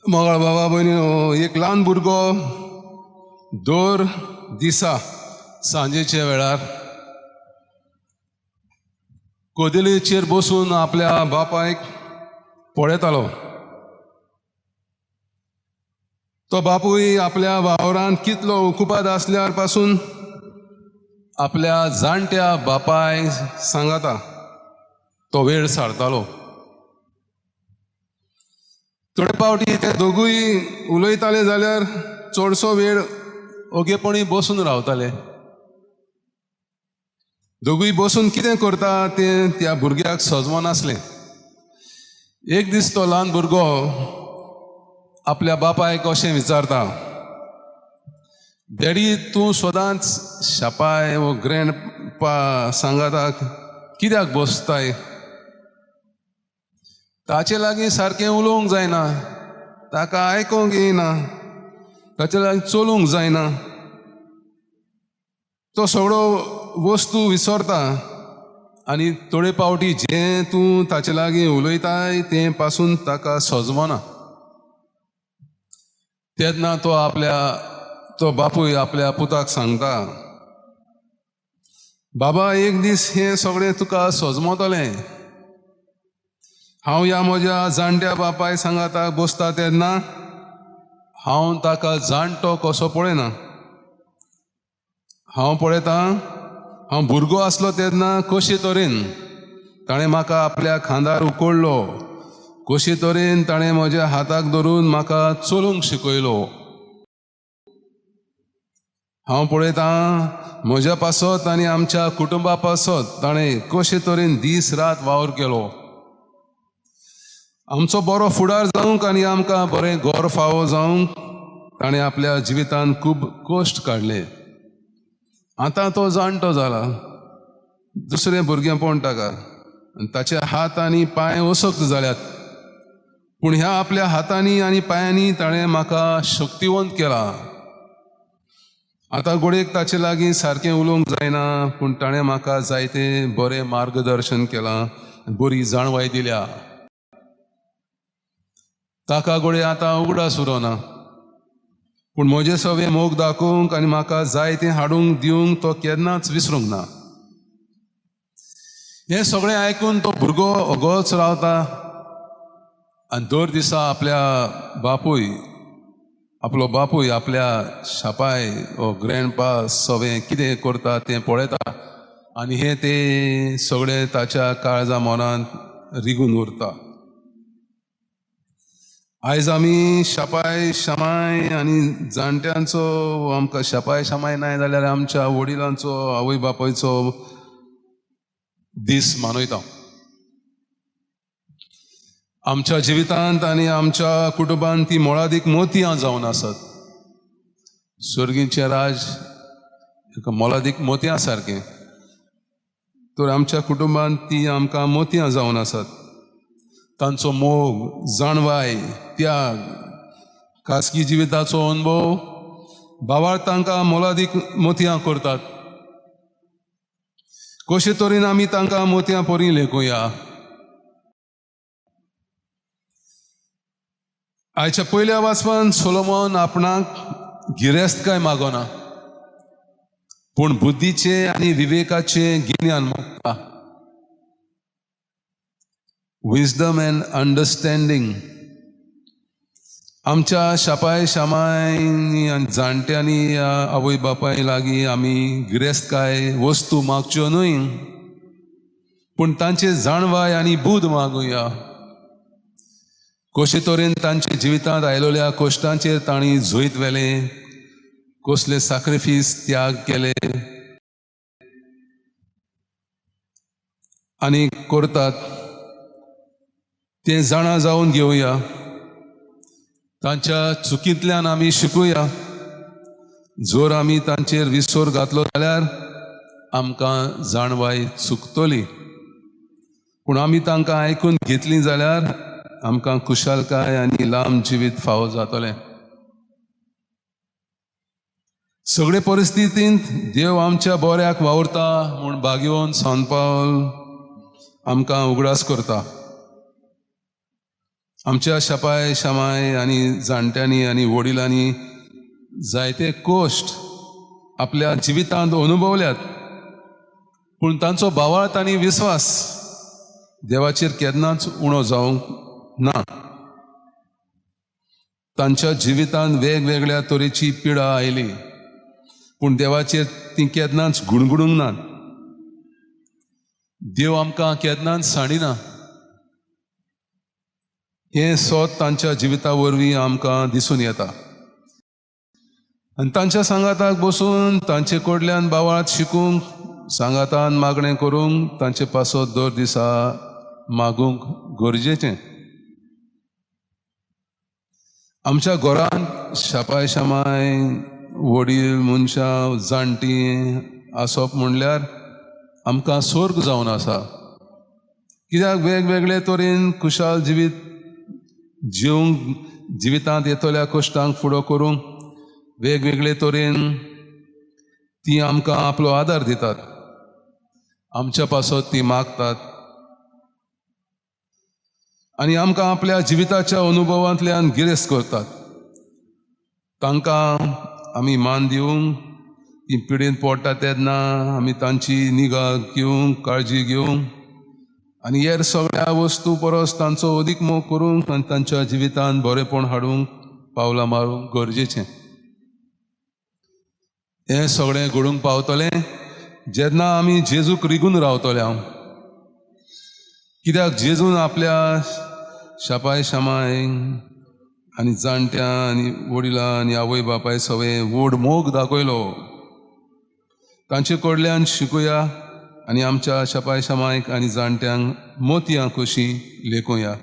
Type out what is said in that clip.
मोगाळ बाबा भयणीनो, एक ल्हान भुरगो दर दिसा सांजेच्या वेळार कोदेलीचेर बसून आपल्या बापायक पळयतालो. तो बापूय आपल्या वावरांत कितलो उकुपाद आसल्यार पासून आपल्या जाणट्या बापाय सांगाता तो वेळ सारतालो. थोडे फावटी ते दोगूय उलयताले जाल्यार चडसो वेळ ओगेपणी बसून रावताले. दोगूय बसून कितें करता तें त्या भुरग्याक समजो नासलें. एक दीस तो ल्हान भुरगो आपल्या बापायक अशें विचारता, डॅडी तूं सदांच शापाय वो ग्रँडपा सांगाता कित्याक बसताय? ताचे लागीं सारकें उलोवंक जायना, ताका आयकोंक येयना, ताचे लागीं चलूंक जायना. तो सगळो वस्तू विसरता आनी थोडे फावटी जें तूं ताचे लागीं उलयताय तें पासून ताका सजमना. तेन्ना तो बापूय आपल्या पुताक सांगता, बाबा एक दीस हें सगळें तुका सजमतलें. हांव ह्या म्हज्या जाणट्या बापाय सांगाता बसता तेन्ना हांव ताका जाणटो कसो पळयना. हांव पळयतां हांव भुरगो आसलो तेन्ना कशे तरेन ताणें म्हाका आपल्या खांदार उखडलो, कशे तरेन ताणें म्हज्या हाताक धरून म्हाका चलूंक शिकयलो. हांव पळयतां म्हज्या पासत आनी आमच्या कुटुंबा पासत ताणें कशे तरेन दीस रात वावर केलो. आमचो बरो फुडार जावंक आनी आमकां बरें घर फावो जावंक ताणें आपल्या जिवितांत खूब कश्ट काडले. आतां तो जाणटो जाला, दुसरें भुरगेंपण ताका, आनी ताचे हात आनी पांय वसक्त जाल्यात. पूण ह्या आपल्या हातांनी आनी पांयांनी ताणें म्हाका शक्तिवंत केला. आतां घोडेक ताचे लागीं सारकें उलोवंक जायना, पूण ताणें म्हाका जायतें बरें मार्गदर्शन केलां, बरी जाणवाय दिल्या. ताका घोडे आतां उगडास उरोना, पूण म्हजे सवे मोग दाखोवंक आनी म्हाका जाय तें हाडूंक दिवंक तो केन्नाच विसरूंक ना. हें सगळें आयकून तो भुरगो ओगोच रावता आनी दर दिसा आपलो बापूय आपल्या शापाय वो ग्रँडपा सवें कितें करता तें पळयता आनी हें तें सगळें ताच्या काळजा मनांत रिगून उरता. आयज आमी शापाय शामाय आनी जाणट्यांचो आमकां शापाय शामाय नाय जाल्यार आमच्या वडिलांचो आवय बापायचो दीस मनयता. आमच्या जिवितांत आनी आमच्या कुटुंबांत ती मोलादीक मोतयां जावन आसात. स्वर्गीचे राज एका मोलादीक मोतयां सारकें, तर आमच्या कुटुंबांत ती आमकां मोतयां जावन आसात. तांचो मोग, जाणवाय, त्याग, खासगी जिविताचो अनुभव भावार्थ तांकां मोलादीक मोतयां करतात. कशे तरेन आमी तांकां मोतयां परी लेखुया. आयच्या पयल्या वाचपान सोलोमोन आपणाक गिरेस्तकाय मागोना, पूण बुद्धीचे आनी विवेकाचे गिन्यान मागता. Wisdom end understanding. आमच्या शापाय शामाय आनी जाणट्यांनी आवय बापाय लागीं आमी गिरेस्तकाय वस्तू मागच्यो न्हय, पूण तांचे जाणवाय आनी बुध मागुया. कशे तरेन तांचे जिवितांत आयलोल्या कश्टांचेर तांणी झोयत वेलें, कसले सॅक्रिफीस त्याग केले आनी करतात तें जाणा जावन घेवया. तांच्या चुकींतल्यान आमी शिकुया. जर आमी तांचेर विसर घातलो जाल्यार आमकां जाणवाय चुकतली, पूण आमी तांकां आयकून घेतलीं जाल्यार आमकां खुशालकाय आनी लांब जिवीत फावो जातलें. सगळे परिस्थितींत देव आमच्या बऱ्याक वावुरता म्हूण भाग्यवन सांत पावल आमकां उगडास करता. आमच्या शापाय शामाय आनी जाणट्यांनी आनी वडिलांनी जायते कोश्ट आपल्या जिवितांत अनुभवल्यात, पूण तांचो भावार्थ आनी विस्वास देवाचेर केन्नाच उणो जावंक ना. तांच्या जिवितांत वेगवेगळ्या तरेची पिडा आयली, पूण देवाचेर ती केन्नाच गुणगुणूंक ना. देव आमकां केन्नाच साडिना. हें सोत तांच्या जिविता वरवीं आमकां दिसून येता. आनी तांच्या सांगाताक बसून तांचे कडल्यान भावार्थ शिकूंक, सांगातान मागणें करूंक, तांचे पासत दर दिसा मागूंक गरजेचें. आमच्या घरांत शापाय शामाय वडील मनशां जाणटीं आसप म्हणल्यार आमकां स्वर्ग जावन आसा. कित्याक वेगवेगळे तरेन खुशाल जिवीत जिवंक, जिवितांत येतल्या कश्टांक फुडो करूंक वेगवेगळे तरेन ती आमकां आपलो आदार दितात. आमच्या पासत ती मागतात आनी आमकां आपल्या जिविताच्या अनुभवांतल्यान गिरेस्त करतात. तांकां आमी मान दिवंक, ती पिडेंत पडटा तेन्ना आमी तांची निगा घेवंक, काळजी घेवंक आनी हेर सगळ्या वस्तू परस तांचो अदीक मोग करूंक आनी तांच्या जिवितांत बरेपण हाडूंक पावलां मारूंक गरजेचें. हें सगळें घडूंक पावतलें जेन्ना आमी जेजूक रिगून रावतले. कित्याक जेजून आपल्या शापाय शामाय आनी जाणट्यां आनी वडिलां आनी आवय बापाय सगळें व्हड मोग दाखयलो. तांचे कडल्यान शिकुया आनी आमच्या शापाय शामायक आनी जाणट्यांक मोतयां कशीं लेखुया.